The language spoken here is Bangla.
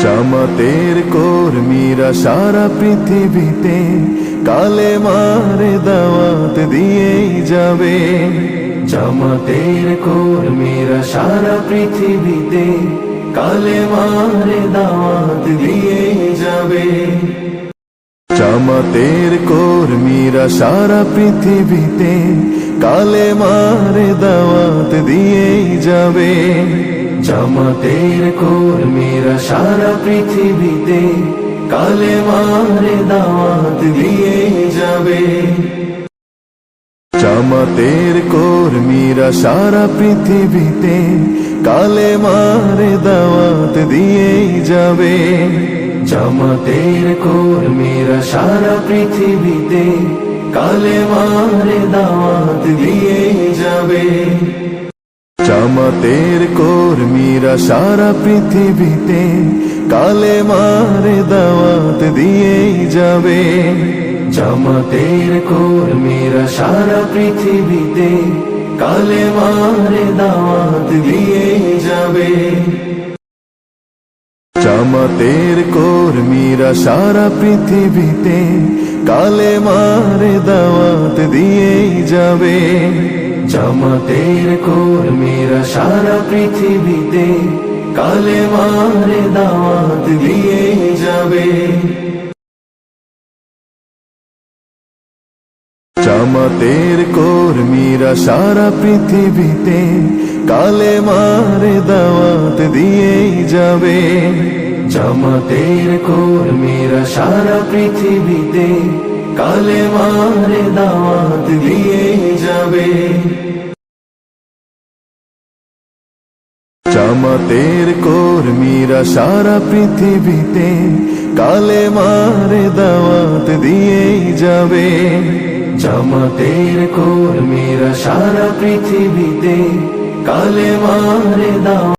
জামাতের কর্মীরা সারা পৃথিবীতে কালেমার দাওয়াত দিয়েই যাবে। জামাতের কর্মীরা সারা পৃথিবীতে কালেমার দাওয়াত দিয়েই যাবে। জামাতের কর্মীরা সারা পৃথিবীতে কালেমার দাওয়াত দিয়েই যাবে। জামাতের কর্মীরা সারা পৃথিবীতে কালেমার দাওয়াত দিয়েই যাবে। জামাতের কর্মীরা সারা পৃথিবীতে কালেমার দাওয়াত দিয়েই যাবে। জামাতের কর্মীরা সারা পৃথিবীতে কালেমার দাওয়াত দিয়েই যাবে। জামাতের কর্মীরা সারা পৃথিবীতে কালেমার দাওয়াত দিয়েই যাবে। জামাতের কর্মীরা সারা পৃথিবীতে কালেমার দাওয়াত দিয়েই যাবে। জামাতের কর্মীরা সারা পৃথিবীতে কালেমার দাওয়াত দিয়েই যাবে। জামাতের কর্মীরা সারা পৃথিবীতে কালেমার দাওয়াত দিয়েই যাবে। জামাতের কর্মীরা সারা পৃথিবীতে কালেমার দাওয়াত দিয়েই যাবে। জামাতের কর্মীরা সারা পৃথিবীতে কালেমার দাওয়াত দিয়েই যাবে। জামাতের কর্মীরা সারা পৃথিবীতে কালেমার দাওয়াত দিয়েই যাবে। জামাতের কর্মীরা সারা পৃথিবীতে কালেমার দাওয়াত